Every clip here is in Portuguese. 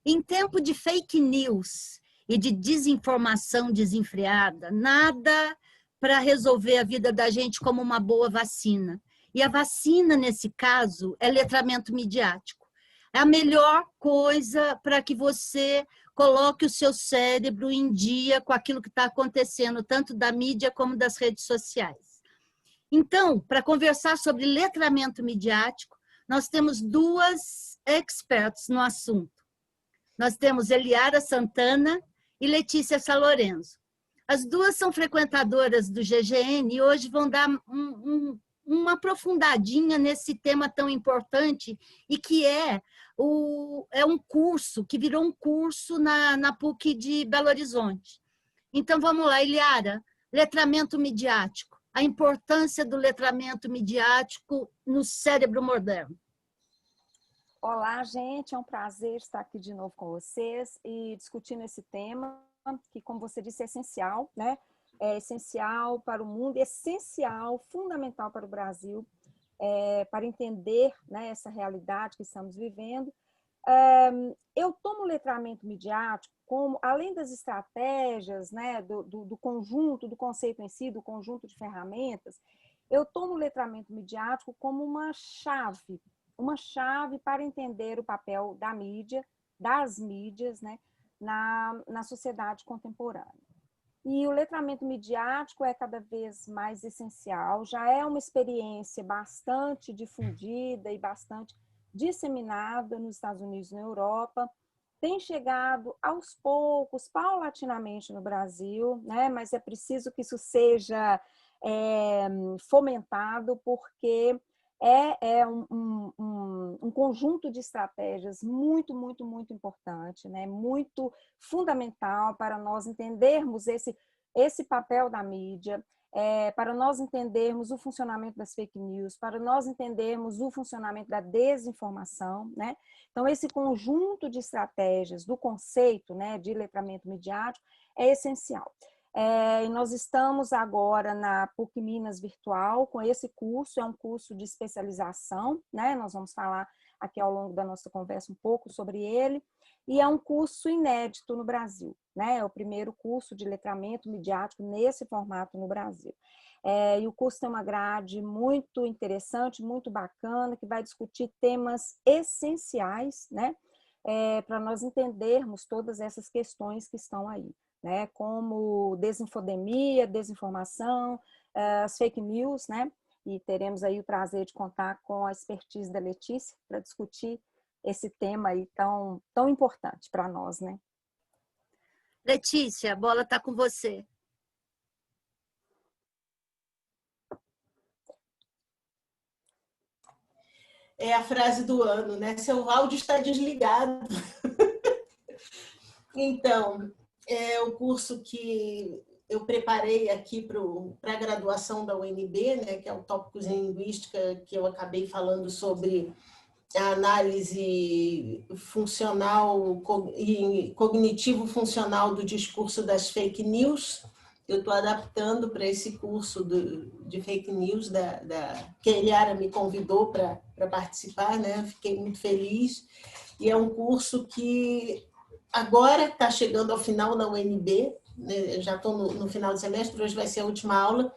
Em tempo de fake news e de desinformação desenfreada, nada para resolver a vida da gente como uma boa vacina. E a vacina, nesse caso, é letramento midiático. É a melhor coisa para que você coloque o seu cérebro em dia com aquilo que está acontecendo, tanto da mídia como das redes sociais. Então, para conversar sobre letramento midiático, nós temos duas experts no assunto. Nós temos Eliara Santana e Letícia Salorenzo. As duas são frequentadoras do GGN e hoje vão dar uma aprofundadinha nesse tema tão importante e que é um curso, que virou um curso na PUC de Belo Horizonte. Então, vamos lá, Eliara, letramento midiático, a importância do letramento midiático no cérebro moderno. Olá, gente, é um prazer estar aqui de novo com vocês e discutindo esse tema, que, como você disse, é essencial, né? É essencial para o mundo, essencial, fundamental para o Brasil, para entender, né, essa realidade que estamos vivendo. Eu tomo o letramento midiático como, além das estratégias, né, do conjunto, do conceito em si, do conjunto de ferramentas, eu tomo o letramento midiático como uma chave para entender o papel da mídia, das mídias, né, na sociedade contemporânea. E o letramento midiático é cada vez mais essencial, já é uma experiência bastante difundida e bastante disseminada nos Estados Unidos e na Europa, tem chegado aos poucos, paulatinamente no Brasil, né, mas é preciso que isso seja fomentado, porque é um conjunto de estratégias muito, muito, muito importante, né? Muito fundamental para nós entendermos esse papel da mídia, para nós entendermos o funcionamento das fake news, para nós entendermos o funcionamento da desinformação, né? Então, esse conjunto de estratégias do conceito, né, de letramento midiático é essencial. E nós estamos agora na PUC Minas Virtual com esse curso, é um curso de especialização, né? Nós vamos falar aqui ao longo da nossa conversa um pouco sobre ele, e é um curso inédito no Brasil, né? É o primeiro curso de letramento midiático nesse formato no Brasil. E o curso tem uma grade muito interessante, muito bacana, que vai discutir temas essenciais, né? Para nós entendermos todas essas questões que estão aí, né, como desinfodemia, desinformação, as fake news, né, e teremos aí o prazer de contar com a expertise da Letícia para discutir esse tema aí tão importante para nós, né. Letícia, a bola está com você. É a frase do ano, né? Seu áudio está desligado. Então, é o curso que eu preparei aqui para a graduação da UNB, né, que é o Tópicos em Linguística, que eu acabei falando sobre a análise funcional e cognitivo-funcional do discurso das fake news. Eu estou adaptando para esse curso de fake news que a Eliara me convidou para participar, né? Fiquei muito feliz. E é um curso que agora está chegando ao final na UNB, né? Eu já estou no final do semestre, hoje vai ser a última aula,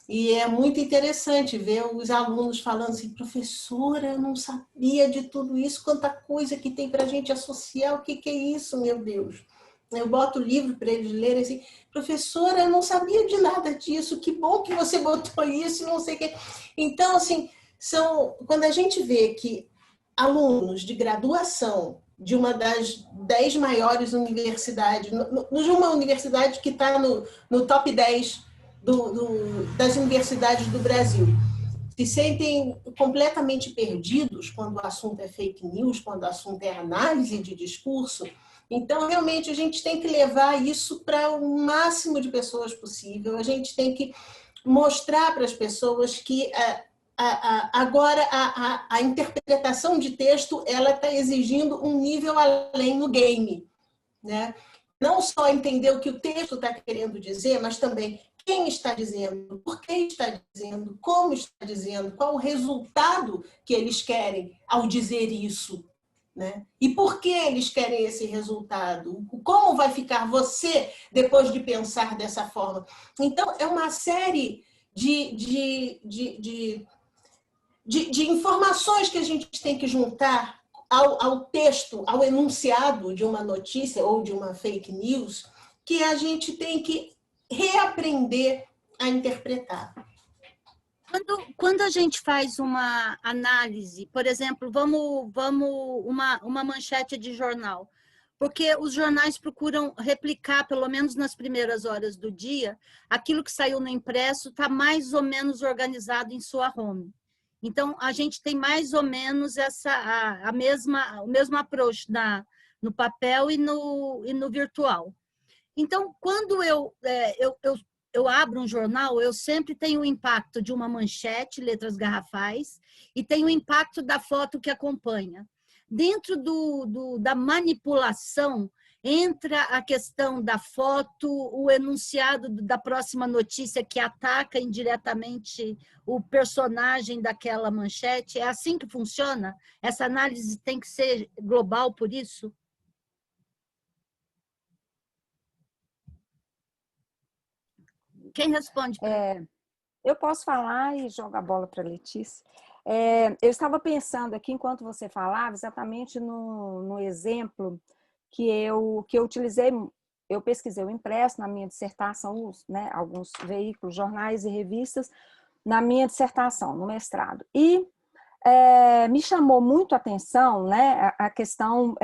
e é muito interessante ver os alunos falando assim, professora, eu não sabia de tudo isso, quanta coisa que tem para a gente associar, o que é isso, meu Deus? Eu boto o livro para eles lerem assim, professora, eu não sabia de nada disso, que bom que você botou isso, não sei o quê. Então, assim, quando a gente vê que alunos de graduação de uma das 10 maiores universidades, de uma universidade que está no top 10 das universidades do Brasil, se sentem completamente perdidos quando o assunto é fake news, quando o assunto é análise de discurso. Então, realmente, a gente tem que levar isso para o máximo de pessoas possível, a gente tem que mostrar para as pessoas que agora a interpretação de texto ela está exigindo um nível além no game, né? Não só entender o que o texto está querendo dizer, mas também quem está dizendo, por que está dizendo, como está dizendo, qual o resultado que eles querem ao dizer isso, né? E por que eles querem esse resultado? Como vai ficar você depois de pensar dessa forma? Então, é uma série de informações que a gente tem que juntar ao texto, ao enunciado de uma notícia ou de uma fake news, que a gente tem que reaprender a interpretar. Quando a gente faz uma análise, por exemplo, vamos uma manchete de jornal, porque os jornais procuram replicar, pelo menos nas primeiras horas do dia, aquilo que saiu no impresso está mais ou menos organizado em sua home. Então, a gente tem mais ou menos o mesmo approach no papel e no virtual. Então, quando eu abro um jornal, eu sempre tenho o impacto de uma manchete, letras garrafais, e tenho o impacto da foto que acompanha. Dentro da manipulação, entra a questão da foto, o enunciado da próxima notícia que ataca indiretamente o personagem daquela manchete. É assim que funciona? Essa análise tem que ser global por isso? Quem responde? Eu posso falar e jogar a bola para a Letícia. Eu estava pensando aqui, enquanto você falava, exatamente no exemplo que eu utilizei. Eu pesquisei o impresso na minha dissertação, né, alguns veículos, jornais e revistas, na minha dissertação, no mestrado. E me chamou muito a atenção, né, a questão,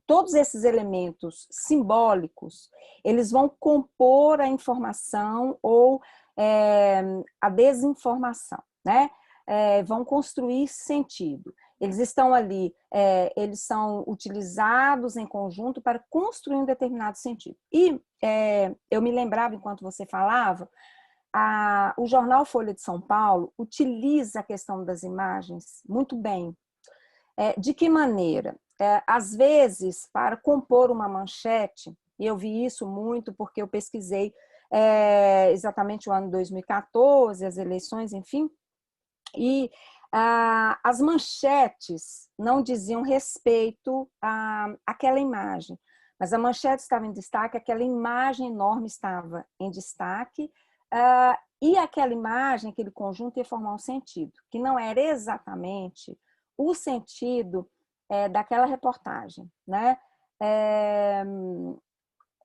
todos esses elementos simbólicos, eles vão compor a informação ou a desinformação, né? Vão construir sentido. Eles estão ali, eles são utilizados em conjunto para construir um determinado sentido. E eu me lembrava, enquanto você falava, o jornal Folha de São Paulo utiliza a questão das imagens muito bem. De que maneira? Às vezes, para compor uma manchete, e eu vi isso muito porque eu pesquisei exatamente o ano 2014, as eleições, enfim, e as manchetes não diziam respeito àquela imagem, mas a manchete estava em destaque, aquela imagem enorme estava em destaque, e aquela imagem, aquele conjunto ia formar um sentido, que não era exatamente o sentido daquela reportagem, né?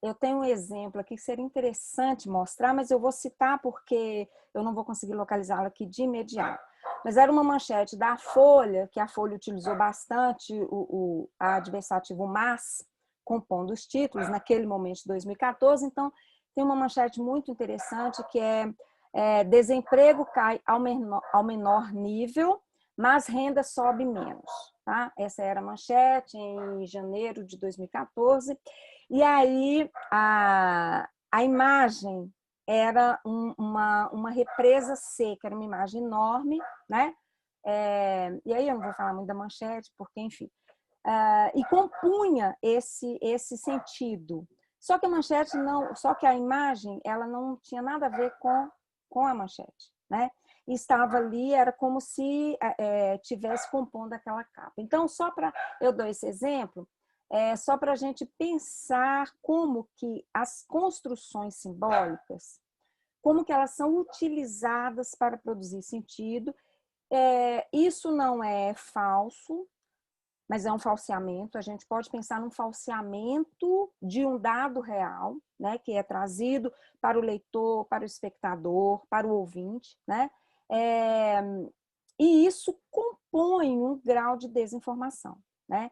Eu tenho um exemplo aqui que seria interessante mostrar, mas eu vou citar porque eu não vou conseguir localizá-lo aqui de imediato. Mas era uma manchete da Folha, que a Folha utilizou bastante o adversativo mas, compondo os títulos, naquele momento de 2014. Então, tem uma manchete muito interessante que desemprego cai ao menor nível, mas renda sobe menos. Tá? Essa era a manchete em janeiro de 2014. E aí a imagem era uma represa seca, era uma imagem enorme, né? E aí eu não vou falar muito da manchete, porque, enfim, e compunha esse sentido. Só que a manchete não, só que a imagem ela não tinha nada a ver com a manchete, né? E estava ali, era como se tivesse compondo aquela capa. Então, eu dou esse exemplo, só para a gente pensar como que as construções simbólicas, como que elas são utilizadas para produzir sentido. Isso não é falso, mas é um falseamento. A gente pode pensar num falseamento de um dado real, né, que é trazido para o leitor, para o espectador, para o ouvinte, né? E isso compõe um grau de desinformação, né?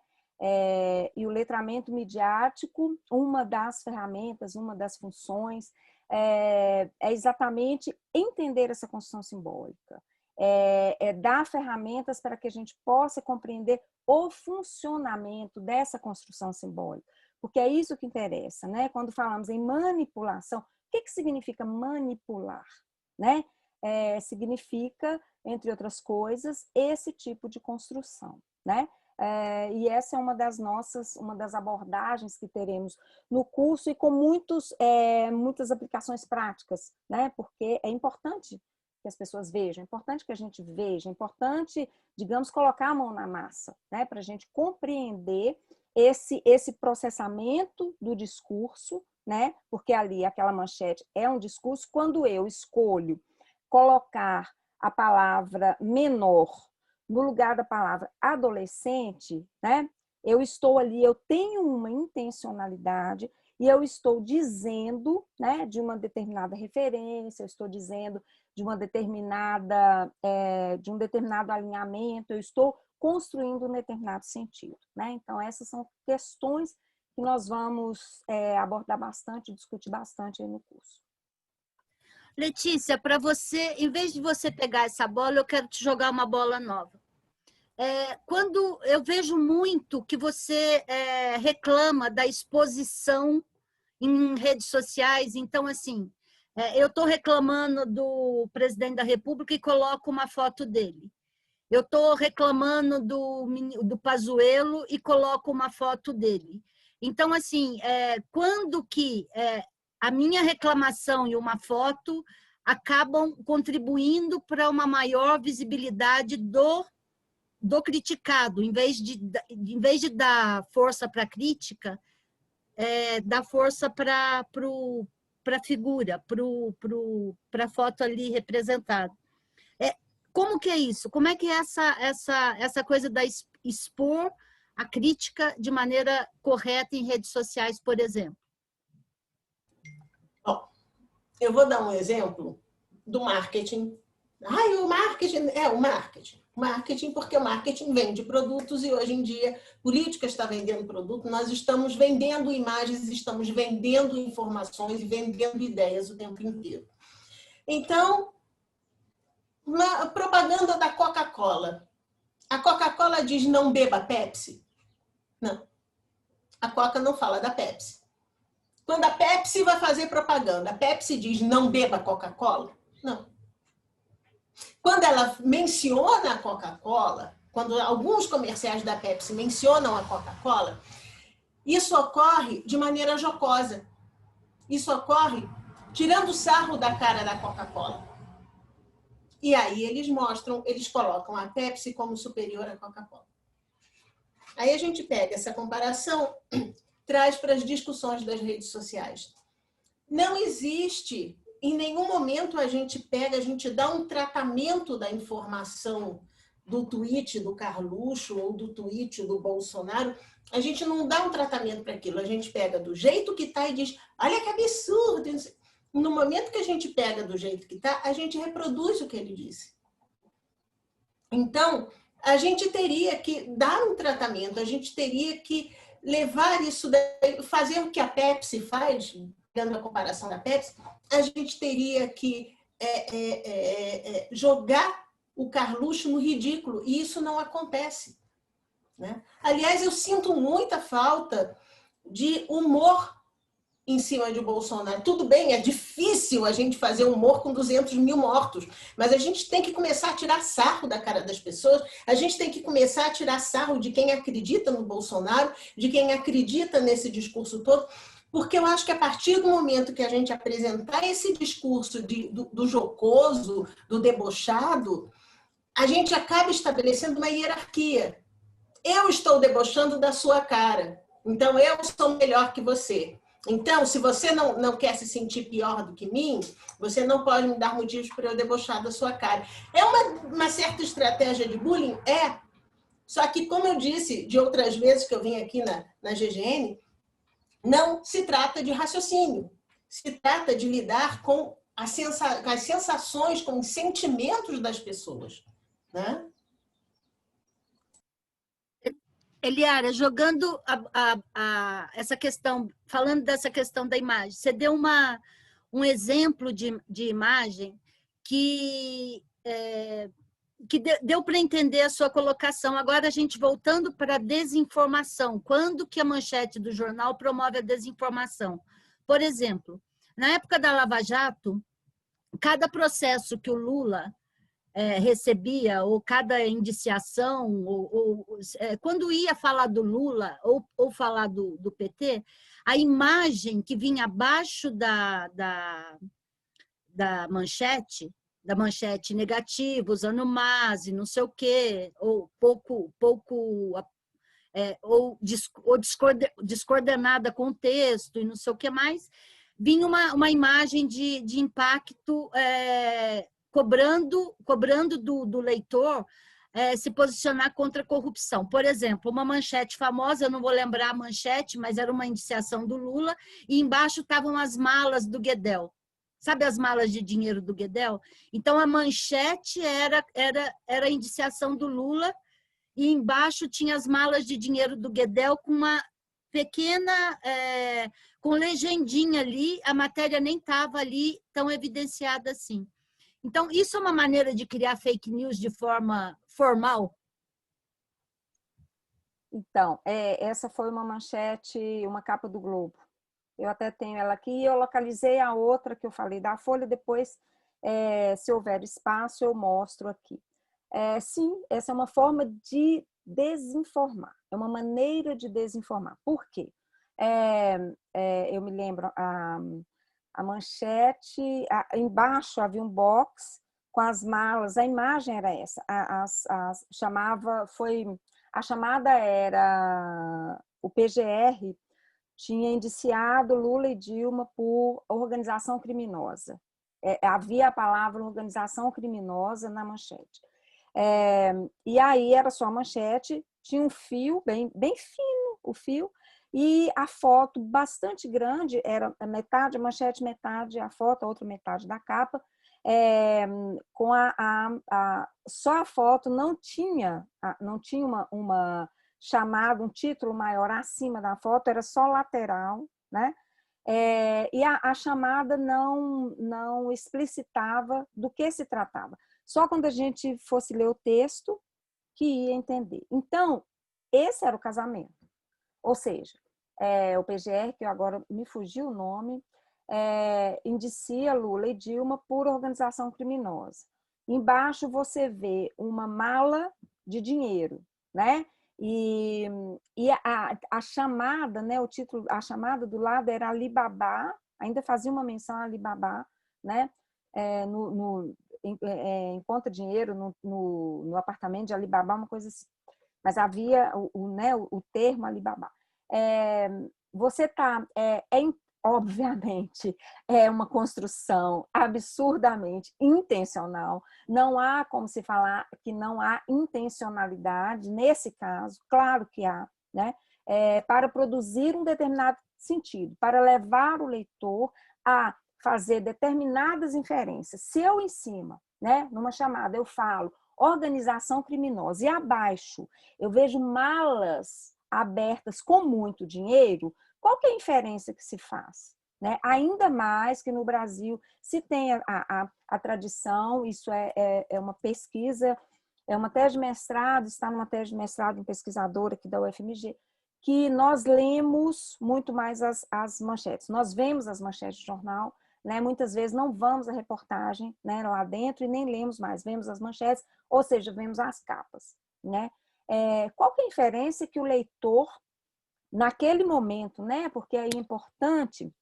E o letramento midiático, uma das ferramentas, uma das funções, é exatamente entender essa construção simbólica, dar ferramentas para que a gente possa compreender o funcionamento dessa construção simbólica, porque é isso que interessa, né? Quando falamos em manipulação, o que significa manipular, né? Significa, entre outras coisas, esse tipo de construção, né? E essa é uma das abordagens que teremos no curso e com muitas aplicações práticas, né? Porque é importante que as pessoas vejam, é importante que a gente veja, é importante, digamos, colocar a mão na massa, né? Para a gente compreender esse processamento do discurso, né? Porque ali aquela manchete é um discurso. Quando eu escolho colocar a palavra menor no lugar da palavra adolescente, né? Eu estou ali, eu tenho uma intencionalidade e eu estou dizendo, né, de uma determinada referência, eu estou dizendo de uma determinada, de um determinado alinhamento, eu estou construindo um determinado sentido, né? Então, essas são questões que nós vamos abordar bastante, discutir bastante aí no curso. Letícia, para você, em vez de você pegar essa bola, eu quero te jogar uma bola nova. Quando eu vejo muito que você reclama da exposição em redes sociais, então, assim, eu estou reclamando do presidente da República e coloco uma foto dele. Eu estou reclamando do Pazuello e coloco uma foto dele. Então, assim, quando que a minha reclamação e uma foto acabam contribuindo para uma maior visibilidade do criticado, em vez de dar força para a crítica, dar força para a figura, para a foto ali representada. Como que é isso? Como é que é essa coisa da expor a crítica de maneira correta em redes sociais, por exemplo? Bom, eu vou dar um exemplo do marketing. O marketing o marketing. Marketing, porque o marketing vende produtos e hoje em dia política está vendendo produto, nós estamos vendendo imagens, estamos vendendo informações e vendendo ideias o tempo inteiro. Então, uma propaganda da Coca-Cola. A Coca-Cola diz não beba Pepsi? Não. A Coca não fala da Pepsi. Quando a Pepsi vai fazer propaganda, a Pepsi diz não beba Coca-Cola? Não. Quando ela menciona a Coca-Cola, quando alguns comerciais da Pepsi mencionam a Coca-Cola, isso ocorre de maneira jocosa. Isso ocorre tirando sarro da cara da Coca-Cola. E aí eles colocam a Pepsi como superior à Coca-Cola. Aí a gente pega essa comparação, traz para as discussões das redes sociais. Não existe, em nenhum momento a gente dá um tratamento da informação do tweet do Carluxo ou do tweet do Bolsonaro, a gente não dá um tratamento para aquilo, a gente pega do jeito que está e diz, olha que absurdo. No momento que a gente pega do jeito que está, a gente reproduz o que ele disse. Então, a gente teria que dar um tratamento, a gente teria que levar isso, fazer o que a Pepsi faz, dando a comparação da Pepsi, a gente teria que jogar o Carluxo no ridículo, e isso não acontece, né? Aliás, eu sinto muita falta de humor em cima de Bolsonaro. Tudo bem, é difícil a gente fazer humor com 200 mil mortos, mas a gente tem que começar a tirar sarro da cara das pessoas, a gente tem que começar a tirar sarro de quem acredita no Bolsonaro, de quem acredita nesse discurso todo, porque eu acho que a partir do momento que a gente apresentar esse discurso do jocoso, do debochado, a gente acaba estabelecendo uma hierarquia. Eu estou debochando da sua cara, então eu sou melhor que você. Então, se você não quer se sentir pior do que mim, você não pode me dar motivos para eu debochar da sua cara. É uma certa estratégia de bullying? É. Só que, como eu disse de outras vezes que eu vim aqui na GGN, não se trata de raciocínio. Se trata de lidar com as sensações, com os sentimentos das pessoas, né? Eliara, jogando essa questão, falando dessa questão da imagem, você deu um exemplo de imagem que deu para entender a sua colocação. Agora, a gente voltando para a desinformação. Quando que a manchete do jornal promove a desinformação? Por exemplo, na época da Lava Jato, cada processo que o Lula recebia, ou cada indiciação, quando ia falar do Lula ou falar do PT, a imagem que vinha abaixo da manchete, da manchete negativa, usando mas e não sei o quê, ou descoordenada com o texto e não sei o que mais, vinha uma imagem de impacto cobrando do leitor se posicionar contra a corrupção. Por exemplo, uma manchete famosa, eu não vou lembrar a manchete, mas era uma indiciação do Lula, e embaixo estavam as malas do Guedel. Sabe as malas de dinheiro do Guedel? Então, a manchete era a indiciação do Lula, e embaixo tinha as malas de dinheiro do Guedel com uma pequena, com legendinha ali, a matéria nem estava ali tão evidenciada assim. Então, isso é uma maneira de criar fake news de forma formal? Então, essa foi uma manchete, uma capa do Globo. Eu até tenho ela aqui e eu localizei a outra que eu falei da Folha, depois, se houver espaço, eu mostro aqui. Sim, essa é uma forma de desinformar, é uma maneira de desinformar. Por quê? Eu me lembro, a manchete, embaixo havia um box com as malas, a imagem era essa, a chamada era, o PGR tinha indiciado Lula e Dilma por organização criminosa. Havia a palavra organização criminosa na manchete. E aí era só a manchete, tinha um fio bem fino, o fio, e a foto bastante grande, era metade a manchete, metade a foto, a outra metade da capa, com só a foto, não tinha uma chamada, um título maior acima da foto, era só lateral, né? E a chamada não explicitava do que se tratava. Só quando a gente fosse ler o texto que ia entender. Então, esse era o casamento. Ou seja, o PGR, que agora me fugiu o nome, indicia Lula e Dilma por organização criminosa. Embaixo você vê uma mala de dinheiro, né? E a chamada, né? O título, a chamada do lado era Alibaba, ainda fazia uma menção a Alibaba, né? Encontra dinheiro no apartamento de Alibaba, uma coisa assim. Mas havia o termo Alibaba. Você está, obviamente, é uma construção absurdamente intencional. Não há como se falar que não há intencionalidade nesse caso, claro que há, né? Para produzir um determinado sentido, para levar o leitor a fazer determinadas inferências. Se eu em cima, né, numa chamada, eu falo organização criminosa e abaixo eu vejo malas abertas com muito dinheiro, qual que é a inferência que se faz? Né? Ainda mais que no Brasil se tem a tradição, isso é uma pesquisa, é uma tese de mestrado, está numa tese de mestrado, um pesquisador aqui da UFMG, que nós lemos muito mais as manchetes. Nós vemos as manchetes de jornal, né? Muitas vezes não vamos à reportagem, né, lá dentro e nem lemos mais, vemos as manchetes, ou seja, vemos as capas. Né? Qual que é a inferência que o leitor, naquele momento, né? Porque é importante,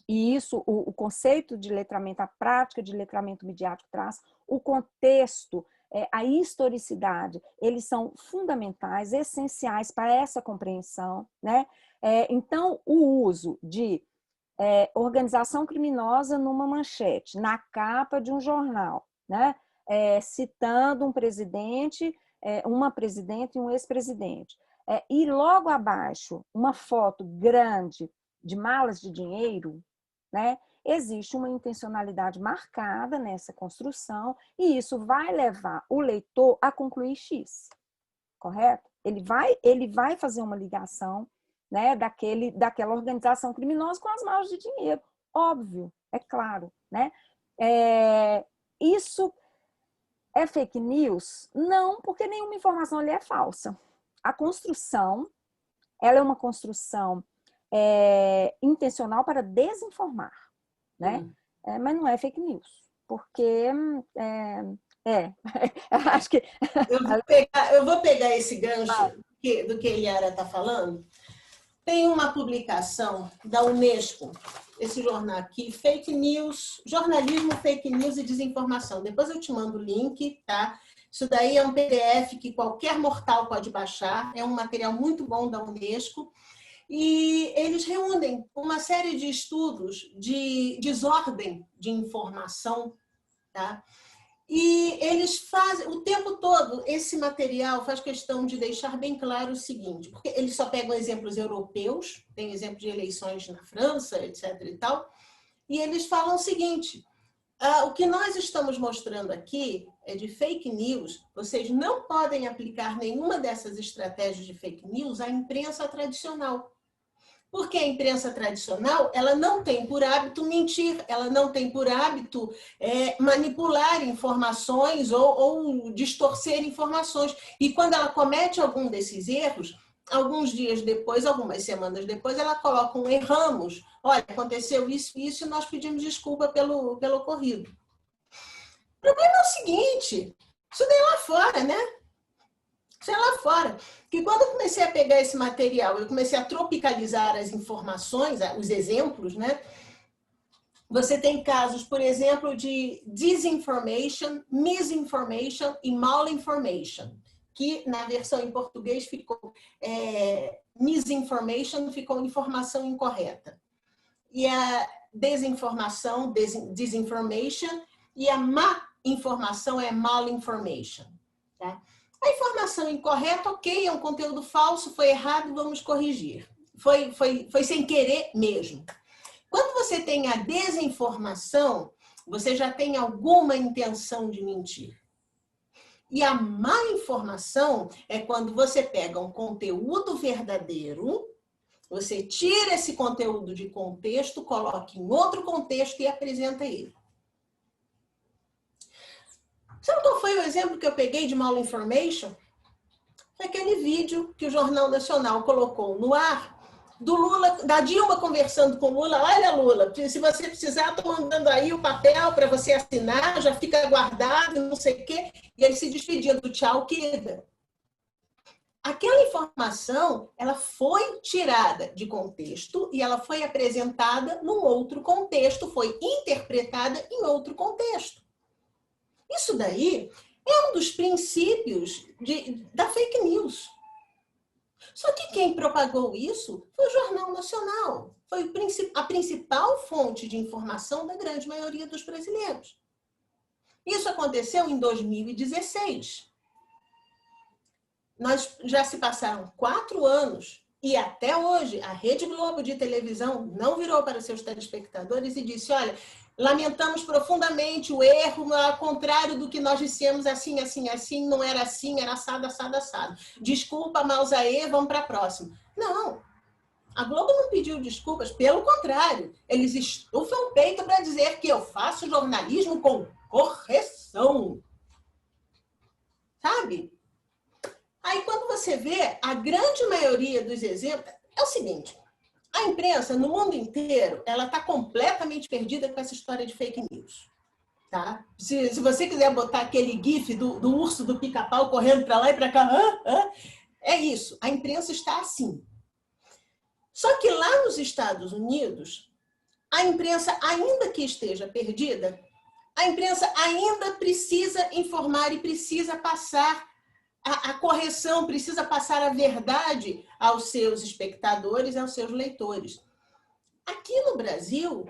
e isso o conceito de letramento, a prática de letramento midiático traz, o contexto, a historicidade, eles são fundamentais, essenciais para essa compreensão. Né? Então, o uso de organização criminosa numa manchete, na capa de um jornal, né? Citando um presidente, uma presidente e um ex-presidente. E logo abaixo, uma foto grande de malas de dinheiro, né? Existe uma intencionalidade marcada nessa construção e isso vai levar o leitor a concluir X, correto? Ele vai fazer uma ligação, né, daquela organização criminosa com as malas de dinheiro, óbvio, é claro. Né? Isso é fake news? Não, porque nenhuma informação ali é falsa. A construção, ela é uma construção intencional para desinformar, né? Mas não é fake news, porque acho que eu vou pegar esse gancho do que Eliara está falando. Tem uma publicação da Unesco, esse jornal aqui, Fake News, Jornalismo, Fake News e Desinformação. Depois eu te mando o link, tá? Isso daí é um PDF que qualquer mortal pode baixar, é um material muito bom da Unesco, e eles reúnem uma série de estudos de desordem de informação, tá? E eles fazem, o tempo todo, esse material faz questão de deixar bem claro o seguinte, porque eles só pegam exemplos europeus, tem exemplo de eleições na França, etc. e tal, e eles falam o seguinte, o que nós estamos mostrando aqui é de fake news, vocês não podem aplicar nenhuma dessas estratégias de fake news à imprensa tradicional. Porque a imprensa tradicional, ela não tem por hábito mentir, ela não tem por hábito manipular informações ou distorcer informações. E quando ela comete algum desses erros, alguns dias depois, algumas semanas depois, ela coloca um erramos. Olha, aconteceu isso e isso, e nós pedimos desculpa pelo ocorrido. O problema é o seguinte, isso daí lá fora, né? Sei lá fora, que quando eu comecei a pegar esse material, eu comecei a tropicalizar as informações, os exemplos, né? Você tem casos, por exemplo, de disinformation, misinformation e malinformation, que na versão em português ficou misinformation, ficou informação incorreta. E a desinformação, disinformation, e a má informação é malinformation, tá? A informação incorreta, ok, é um conteúdo falso, foi errado, vamos corrigir. Foi sem querer mesmo. Quando você tem a desinformação, você já tem alguma intenção de mentir. E a má informação é quando você pega um conteúdo verdadeiro, você tira esse conteúdo de contexto, coloca em outro contexto e apresenta ele. Sabe qual foi o exemplo que eu peguei de malinformation? Foi aquele vídeo que o Jornal Nacional colocou no ar do Lula, da Dilma conversando com o Lula. Olha, Lula, se você precisar, estou mandando aí o papel para você assinar, já fica guardado, não sei o quê. E ele se despedindo, tchau, querida. Aquela informação, ela foi tirada de contexto e ela foi apresentada num outro contexto, foi interpretada em outro contexto. Isso daí é um dos princípios da fake news. Só que quem propagou isso foi o Jornal Nacional. Foi a principal fonte de informação da grande maioria dos brasileiros. Isso aconteceu em 2016. Já se passaram 4 anos e até hoje a Rede Globo de televisão não virou para os seus telespectadores e disse, olha, lamentamos profundamente o erro, ao contrário do que nós dissemos, assim, não era assim, era assado, assado, assado. Desculpa, Mausaê, vamos para a próxima. Não, a Globo não pediu desculpas, pelo contrário, eles estufam o peito para dizer que eu faço jornalismo com correção. Sabe? Aí, quando você vê, a grande maioria dos exemplos é o seguinte, a imprensa, no mundo inteiro, ela está completamente perdida com essa história de fake news. Tá? Se você quiser botar aquele gif do urso do pica-pau correndo para lá e para cá, é isso, a imprensa está assim. Só que lá nos Estados Unidos, a imprensa, ainda que esteja perdida, a imprensa ainda precisa informar e precisa passar a correção, precisa passar a verdade aos seus espectadores, aos seus leitores. Aqui no Brasil,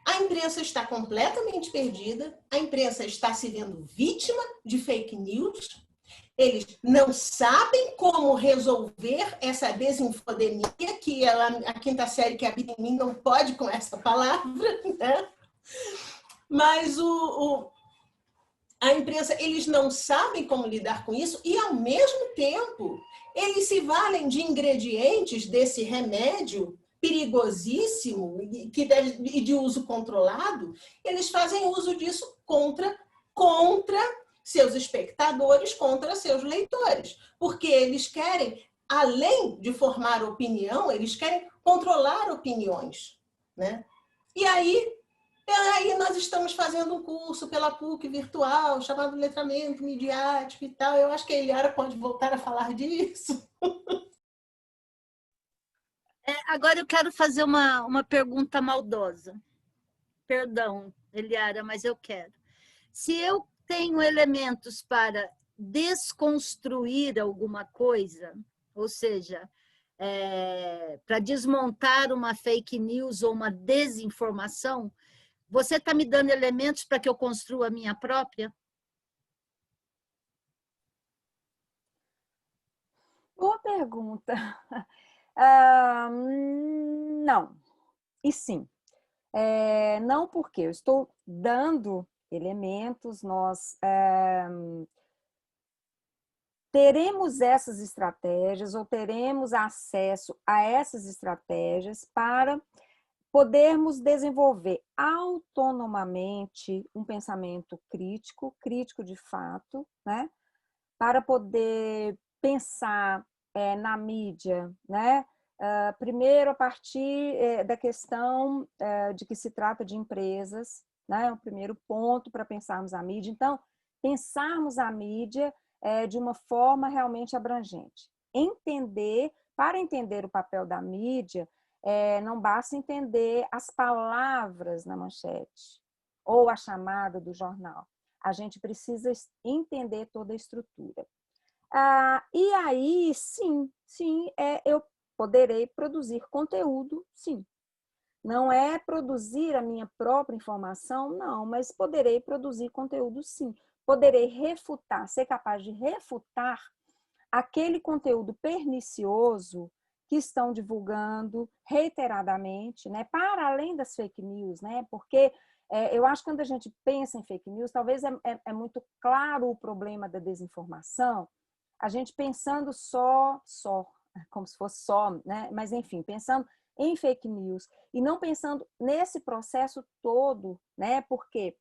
a imprensa está completamente perdida, a imprensa está se vendo vítima de fake news, eles não sabem como resolver essa desinfodemia, que a quinta série que habita em mim não pode com essa palavra, né? Mas a imprensa, eles não sabem como lidar com isso e, ao mesmo tempo, eles se valem de ingredientes desse remédio perigosíssimo e de uso controlado, eles fazem uso disso contra seus espectadores, contra seus leitores, porque eles querem, além de formar opinião, eles querem controlar opiniões, né? E aí nós estamos fazendo um curso pela PUC virtual, chamado Letramento Midiático e tal. Eu acho que a Eliara pode voltar a falar disso. Agora eu quero fazer uma pergunta maldosa. Perdão, Eliara, mas eu quero. Se eu tenho elementos para desconstruir alguma coisa, ou seja, para desmontar uma fake news ou uma desinformação, você está me dando elementos para que eu construa a minha própria? Boa pergunta. Não, e sim. Não porque eu estou dando elementos, nós teremos essas estratégias ou teremos acesso a essas estratégias para podermos desenvolver autonomamente um pensamento crítico, crítico de fato, né? Para poder pensar na mídia, né? Primeiro, a partir da questão de que se trata de empresas, né? O primeiro ponto para pensarmos a mídia. Então, pensarmos a mídia de uma forma realmente abrangente. Para entender o papel da mídia, não basta entender as palavras na manchete ou a chamada do jornal. A gente precisa entender toda a estrutura. E aí, sim, eu poderei produzir conteúdo, sim. Não é produzir a minha própria informação, não, mas poderei produzir conteúdo, sim. Poderei refutar, ser capaz de refutar aquele conteúdo pernicioso que estão divulgando reiteradamente, né, para além das fake news, né, porque eu acho que quando a gente pensa em fake news, talvez é muito claro o problema da desinformação, a gente pensando só, como se fosse só, né, mas enfim, pensando em fake news e não pensando nesse processo todo, né, porque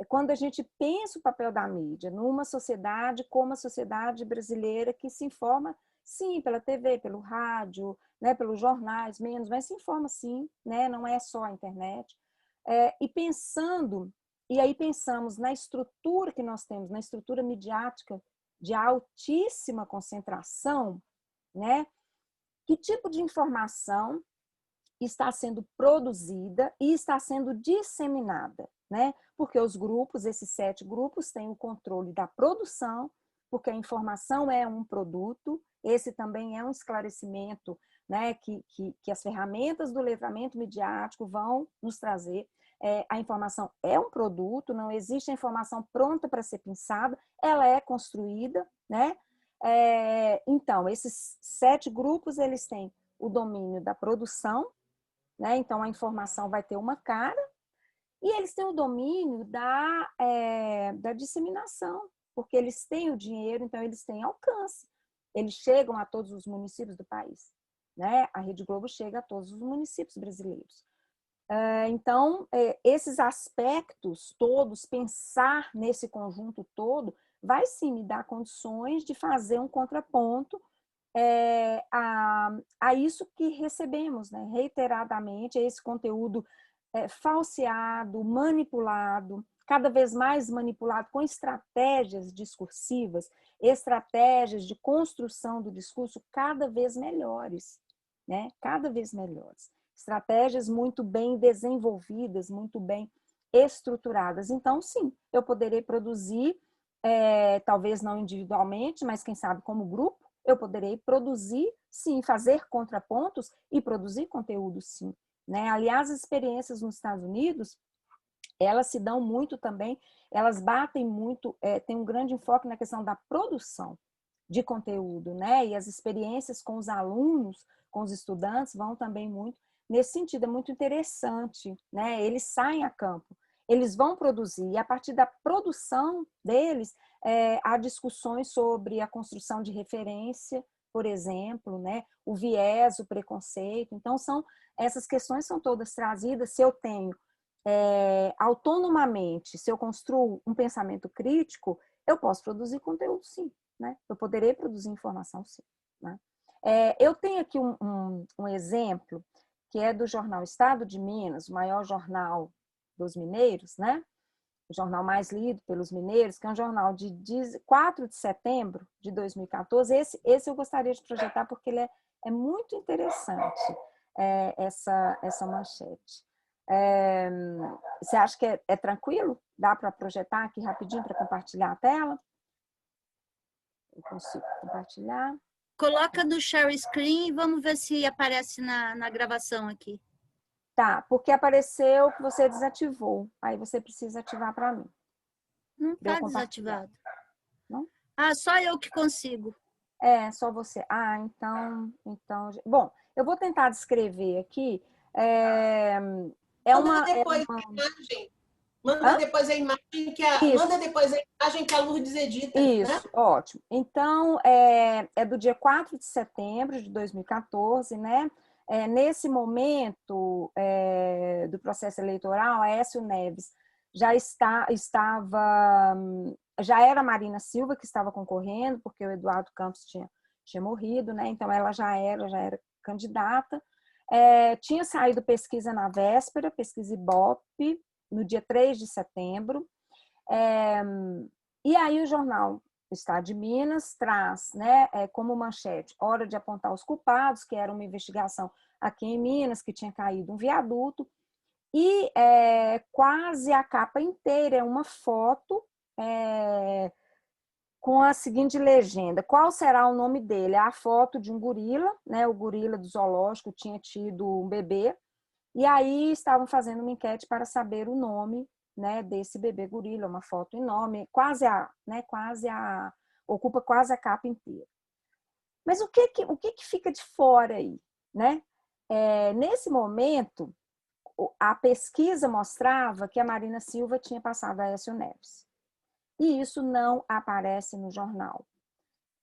quando a gente pensa o papel da mídia numa sociedade como a sociedade brasileira que se informa, sim, pela TV, pelo rádio, né, pelos jornais, menos, mas se informa sim, né, não é só a internet. E aí pensamos na estrutura que nós temos, na estrutura midiática de altíssima concentração, né, que tipo de informação está sendo produzida e está sendo disseminada, né? Porque os grupos, esses 7 grupos, têm o controle da produção, porque a informação é um produto, esse também é um esclarecimento, né? Que as ferramentas do letramento midiático vão nos trazer. A informação é um produto, não existe a informação pronta para ser pensada, ela é construída, né? Então, esses 7 grupos, eles têm o domínio da produção, né? Então, a informação vai ter uma cara e eles têm o domínio da disseminação, porque eles têm o dinheiro, então eles têm alcance. Eles chegam a todos os municípios do país, né? A Rede Globo chega a todos os municípios brasileiros. Então, esses aspectos todos, pensar nesse conjunto todo, vai sim me dar condições de fazer um contraponto a isso que recebemos, né, reiteradamente, a esse conteúdo falseado, manipulado, cada vez mais manipulado com estratégias discursivas, estratégias de construção do discurso cada vez melhores, né? Cada vez melhores. Estratégias muito bem desenvolvidas, muito bem estruturadas. Então, sim, eu poderei produzir, talvez não individualmente, mas quem sabe como grupo, eu poderei produzir, sim, fazer contrapontos e produzir conteúdo, sim. Né? Aliás, as experiências nos Estados Unidos, elas se dão muito também, elas batem muito, tem um grande enfoque na questão da produção de conteúdo, né? E as experiências com os alunos, com os estudantes, vão também muito nesse sentido, é muito interessante, né? Eles saem a campo, eles vão produzir, e a partir da produção deles, há discussões sobre a construção de referência, por exemplo, né? O viés, o preconceito. Então, essas questões são todas trazidas. Se eu tenho autonomamente, se eu construo um pensamento crítico, eu posso produzir conteúdo, sim. Né? Eu poderei produzir informação, sim. Né? Eu tenho aqui um exemplo, que é do jornal Estado de Minas, o maior jornal dos mineiros, né? O jornal mais lido pelos mineiros, que é um jornal de 4 de setembro de 2014. Esse eu gostaria de projetar porque ele é muito interessante. essa manchete. Você acha que é tranquilo? Dá para projetar aqui rapidinho para compartilhar a tela? Eu consigo compartilhar. Coloca no share screen e vamos ver se aparece na gravação aqui. Tá, porque apareceu que você desativou. Aí você precisa ativar para mim. Não está desativado. Não? Ah, só eu que consigo. Só você. Ah, então... Bom, eu vou tentar descrever aqui. Manda depois a imagem. Manda depois a imagem que a Lourdes edita. Isso, né? ótimo. Então, é do dia 4 de setembro de 2014, né? Nesse momento do processo eleitoral, Aécio Neves já era a Marina Silva que estava concorrendo, porque o Eduardo Campos tinha morrido, né? Então ela já era candidata. Tinha saído pesquisa na véspera, pesquisa Ibope, no dia 3 de setembro. E aí o jornal Estado de Minas traz, né, como manchete, hora de apontar os culpados, que era uma investigação aqui em Minas, que tinha caído um viaduto, e quase a capa inteira é uma foto com a seguinte legenda: qual será o nome dele? A foto de um gorila, né, o gorila do zoológico tinha tido um bebê, e aí estavam fazendo uma enquete para saber o nome, né, desse bebê gorila, uma foto enorme, ocupa quase a capa inteira. Mas o que fica de fora aí, né? Nesse momento, a pesquisa mostrava que a Marina Silva tinha passado a Aécio Neves. E isso não aparece no jornal.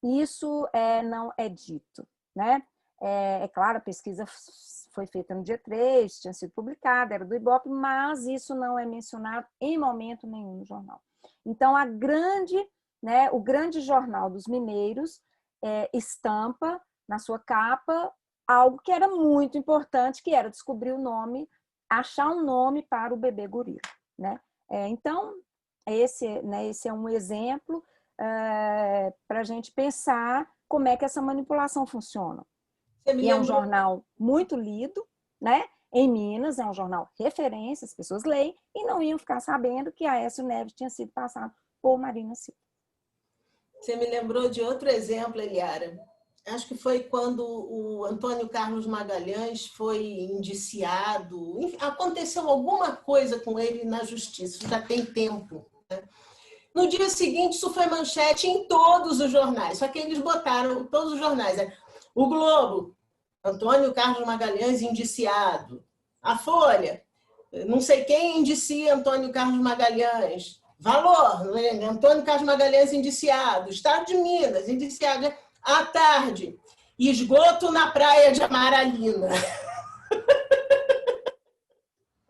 Isso não é dito, né? Claro, a pesquisa foi feita no dia 3, tinha sido publicada, era do Ibope, mas isso não é mencionado em momento nenhum no jornal. Então, o grande jornal dos mineiros estampa na sua capa algo que era muito importante, que era descobrir o nome, achar um nome para o bebê gorila, né? Então, esse é um exemplo para a gente pensar como é que essa manipulação funciona. E é um jornal muito lido, né? Em Minas, é um jornal referência, as pessoas leem e não iam ficar sabendo que Aécio Neves tinha sido passado por Marina Silva. Você me lembrou de outro exemplo, Eliara. Acho que foi quando o Antônio Carlos Magalhães foi indiciado. Aconteceu alguma coisa com ele na justiça, já tem tempo, né? No dia seguinte, isso foi manchete em todos os jornais, só que eles botaram todos os jornais. O Globo, Antônio Carlos Magalhães indiciado. A Folha, não sei quem indicia Antônio Carlos Magalhães. Valor, Antônio Carlos Magalhães indiciado. Estado de Minas, indiciado. À tarde, esgoto na praia de Amaralina.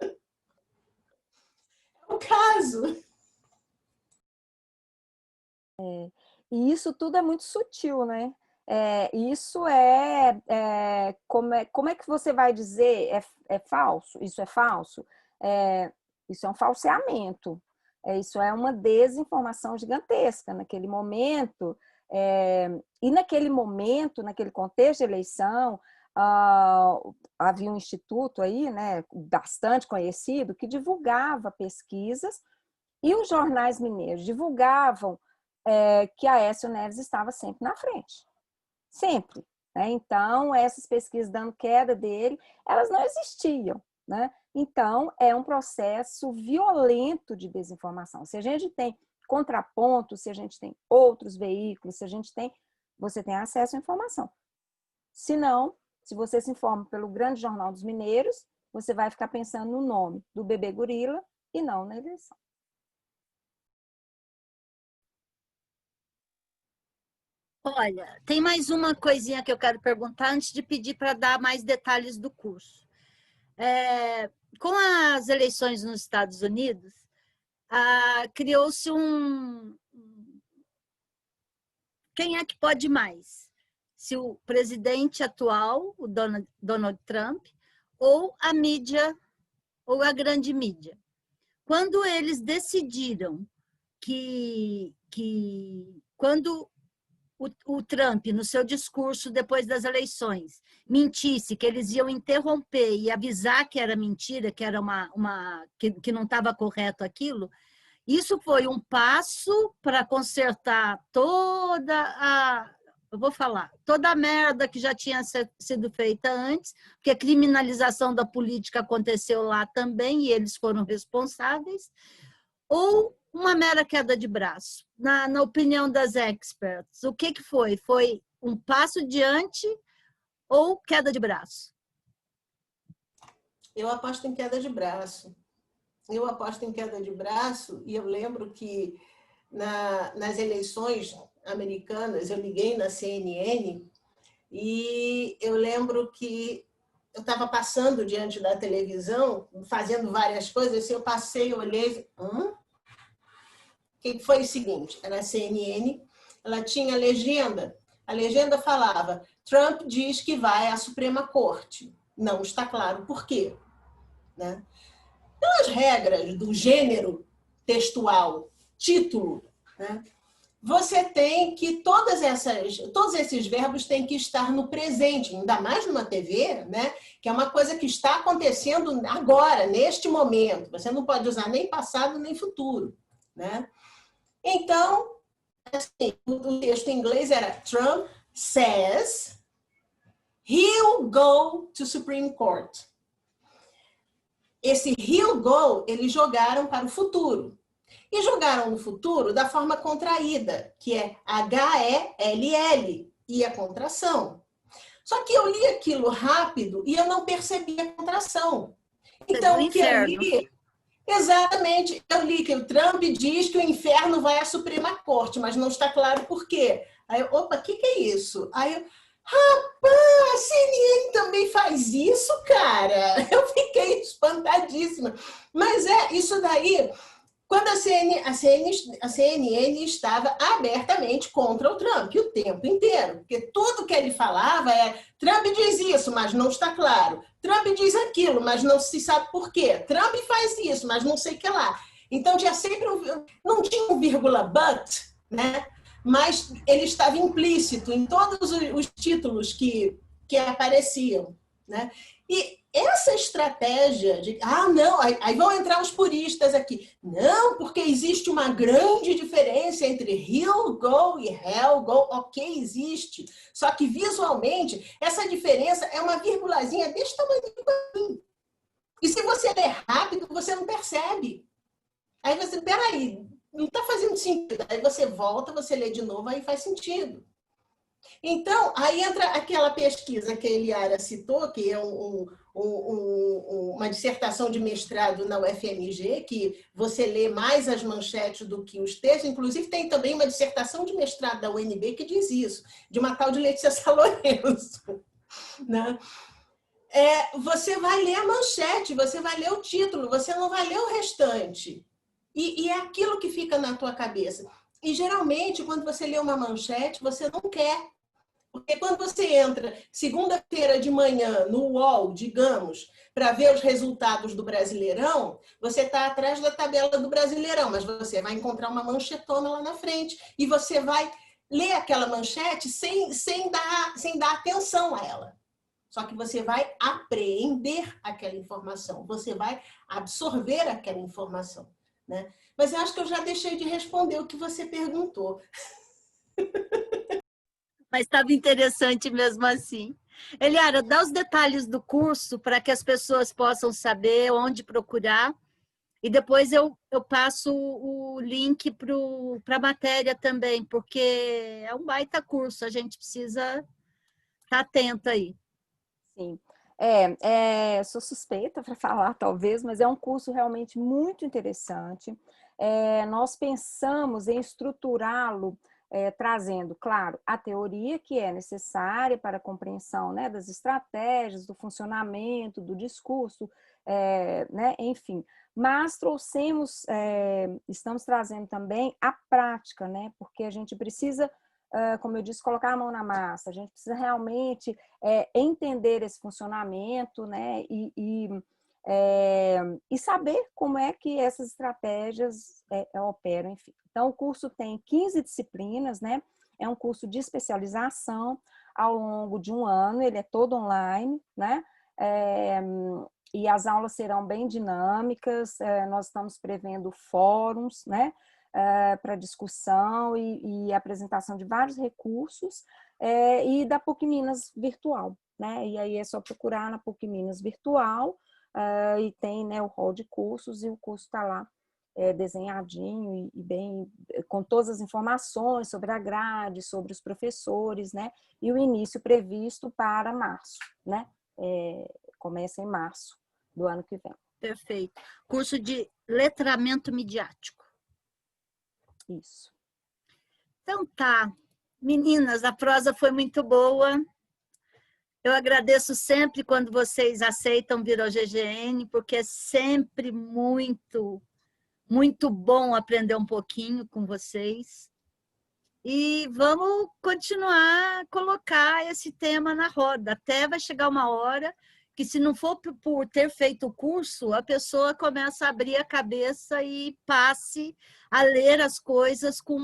É o caso. E isso tudo é muito sutil, né? Como é que você vai dizer é falso? Isso é falso? Isso é um falseamento. Isso é uma desinformação gigantesca naquele momento. E naquele momento, naquele contexto de eleição, havia um instituto aí, né, bastante conhecido, que divulgava pesquisas, e os jornais mineiros divulgavam que Aécio Neves estava sempre na frente. Sempre. Né? Então, essas pesquisas dando queda dele, elas não existiam. Né? Então, é um processo violento de desinformação. Se a gente tem contraponto, se a gente tem outros veículos, você tem acesso à informação. Se não, se você se informa pelo Grande Jornal dos Mineiros, você vai ficar pensando no nome do bebê gorila e não na eleição. Olha, tem mais uma coisinha que eu quero perguntar antes de pedir para dar mais detalhes do curso. Com as eleições nos Estados Unidos, criou-se quem é que pode mais? Se o presidente atual, o Donald Trump, ou a mídia, ou a grande mídia. Quando eles decidiram quando o Trump, no seu discurso depois das eleições, mentisse que eles iam interromper e avisar que era mentira, que era que não estava correto aquilo, isso foi um passo para consertar eu vou falar, toda a merda que já tinha sido feita antes, porque a criminalização da política aconteceu lá também e eles foram responsáveis, ou uma mera queda de braço? Na opinião das experts, o que foi? Foi um passo diante ou queda de braço? Eu aposto em queda de braço. Eu aposto em queda de braço e eu lembro que nas eleições americanas, eu liguei na CNN e eu lembro que eu estava passando diante da televisão, fazendo várias coisas, eu passei, olhei, que foi o seguinte, era a CNN, ela tinha legenda, a legenda falava, Trump diz que vai à Suprema Corte, não está claro por quê, né? Pelas regras do gênero textual, título, né? Você tem que todos esses verbos têm que estar no presente, ainda mais numa TV, né? Que é uma coisa que está acontecendo agora, neste momento. Você não pode usar nem passado nem futuro, né? Então, assim, o texto em inglês era Trump says he'll go to Supreme Court. Esse he'll go, eles jogaram para o futuro. E jogaram no futuro da forma contraída, que é H-E-L-L, e a contração. Só que eu li aquilo rápido e eu não percebi a contração. Então, o que eu li... Exatamente, eu li que o Trump diz que o inferno vai à Suprema Corte, mas não está claro por quê. Aí eu, opa, o que é isso? Aí eu, rapaz, a CNN também faz isso, cara? Eu fiquei espantadíssima. Mas isso daí... Quando a CNN estava abertamente contra o Trump o tempo inteiro, porque tudo que ele falava Trump diz isso, mas não está claro. Trump diz aquilo, mas não se sabe por quê. Trump faz isso, mas não sei o que lá. Então, tinha sempre não tinha um vírgula but, né? Mas ele estava implícito em todos os títulos que apareciam, né? E essa estratégia de, não, aí vão entrar os puristas aqui. Não, porque existe uma grande diferença entre he'll go e hell go. Ok, existe. Só que visualmente, essa diferença é uma vírgulazinha desse tamanho. E se você ler rápido, você não percebe. Aí você, peraí, não está fazendo sentido. Aí você volta, você lê de novo, aí faz sentido. Então, aí entra aquela pesquisa que a Eliara citou, que é uma dissertação de mestrado na UFMG, que você lê mais as manchetes do que os textos. Inclusive, tem também uma dissertação de mestrado da UNB que diz isso, de uma tal de Letícia Salorenzo, né? Você vai ler a manchete, você vai ler o título, você não vai ler o restante. E é aquilo que fica na tua cabeça. E, geralmente, quando você lê uma manchete, você não quer. Porque quando você entra segunda-feira de manhã no UOL, digamos, para ver os resultados do Brasileirão, você está atrás da tabela do Brasileirão, mas você vai encontrar uma manchetona lá na frente e você vai ler aquela manchete sem dar atenção a ela. Só que você vai apreender aquela informação, você vai absorver aquela informação, né? Mas eu acho que eu já deixei de responder o que você perguntou. Mas estava interessante mesmo assim. Eliara, dá os detalhes do curso para que as pessoas possam saber onde procurar. E depois eu passo o link para a matéria também, porque é um baita curso, a gente precisa estar atento aí. Sim. Sou suspeita para falar, talvez, mas é um curso realmente muito interessante. Nós pensamos em estruturá-lo trazendo, claro, a teoria que é necessária para a compreensão, né, das estratégias, do funcionamento, do discurso, né, enfim. Mas estamos trazendo também a prática, né, porque a gente precisa, como eu disse, colocar a mão na massa, a gente precisa realmente entender esse funcionamento, né, e saber como é que essas estratégias operam, enfim. Então, o curso tem 15 disciplinas, né? É um curso de especialização ao longo de um ano, ele é todo online, né? E as aulas serão bem dinâmicas, nós estamos prevendo fóruns, né? Para discussão e apresentação de vários recursos, e da PUC Minas Virtual, né? E aí é só procurar na PUC Minas Virtual, e tem, né, o hall de cursos, e o curso está lá desenhadinho e bem, com todas as informações sobre a grade, sobre os professores, né? E o início previsto para março, né? Começa em março do ano que vem. Perfeito. Curso de letramento midiático. Isso. Então tá. Meninas, a prosa foi muito boa. Eu agradeço sempre quando vocês aceitam vir ao GGN, porque é sempre muito bom aprender um pouquinho com vocês. E vamos continuar a colocar esse tema na roda. Até vai chegar uma hora que, se não for por ter feito o curso, a pessoa começa a abrir a cabeça e passe a ler as coisas com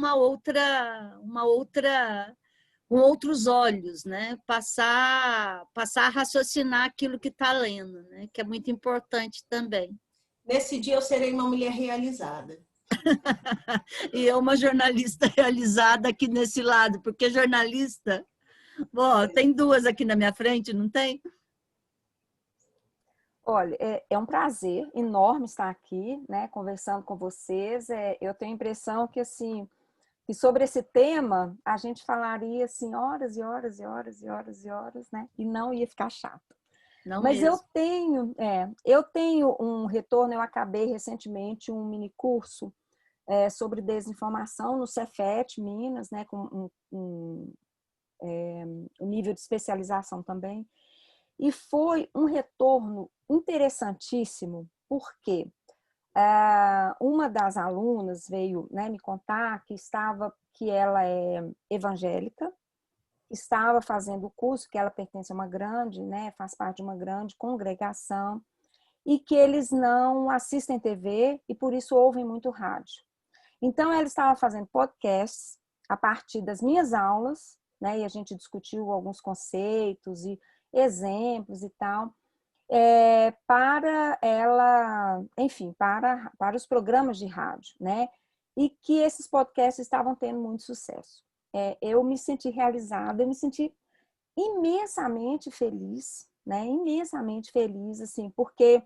com outros olhos, né? Passar a raciocinar aquilo que está lendo, né? Que é muito importante também. Nesse dia eu serei uma mulher realizada. E eu, uma jornalista realizada aqui nesse lado, porque jornalista, bom, tem duas aqui na minha frente, não tem? Olha, é um prazer enorme estar aqui, né, conversando com vocês. Eu tenho a impressão que, assim, que sobre esse tema a gente falaria assim horas e horas e horas e horas e horas, né, e não ia ficar chato. Não Mas mesmo. eu tenho um retorno. Eu acabei recentemente um mini curso sobre desinformação no Cefet Minas, né, com um nível de especialização também. E foi um retorno interessantíssimo, porque uma das alunas veio, né, me contar que ela é evangélica, estava fazendo o curso, que ela pertence a uma grande, né, faz parte de uma grande congregação, e que eles não assistem TV e por isso ouvem muito rádio. Então ela estava fazendo podcasts a partir das minhas aulas, né, e a gente discutiu alguns conceitos e exemplos e tal, para ela, enfim, para os programas de rádio, né? E que esses podcasts estavam tendo muito sucesso. Eu me senti realizada, eu me senti imensamente feliz, né? Imensamente feliz, assim, porque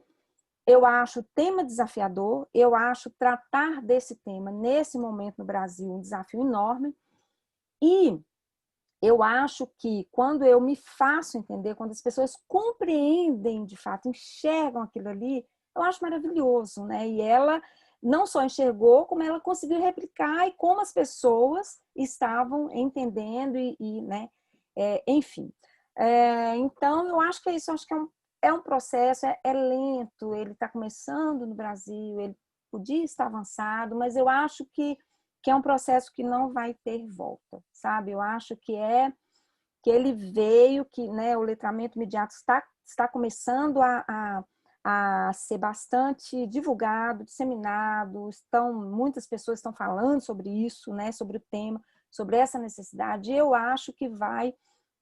eu acho o tema desafiador, eu acho tratar desse tema nesse momento no Brasil um desafio enorme, e eu acho que quando eu me faço entender, quando as pessoas compreendem de fato, enxergam aquilo ali, eu acho maravilhoso, né? E ela não só enxergou, como ela conseguiu replicar, e como as pessoas estavam entendendo né? Enfim. Então, eu acho que é isso. Eu acho que é um processo, é lento, ele está começando no Brasil, ele podia estar avançado, mas eu acho que é um processo que não vai ter volta, sabe? Eu acho que ele veio, que, né, o letramento midiático está começando a ser bastante divulgado, disseminado, muitas pessoas estão falando sobre isso, né, sobre o tema, sobre essa necessidade, e eu acho que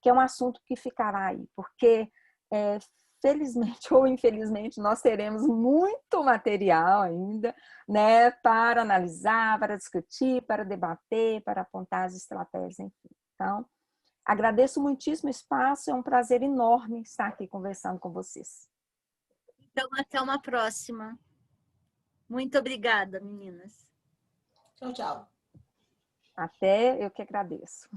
é um assunto que ficará aí, porque felizmente ou infelizmente, nós teremos muito material ainda, né, para analisar, para discutir, para debater, para apontar as estratégias, enfim. Então, agradeço muitíssimo o espaço, é um prazer enorme estar aqui conversando com vocês. Então, até uma próxima. Muito obrigada, meninas. Tchau, tchau. Até, eu que agradeço.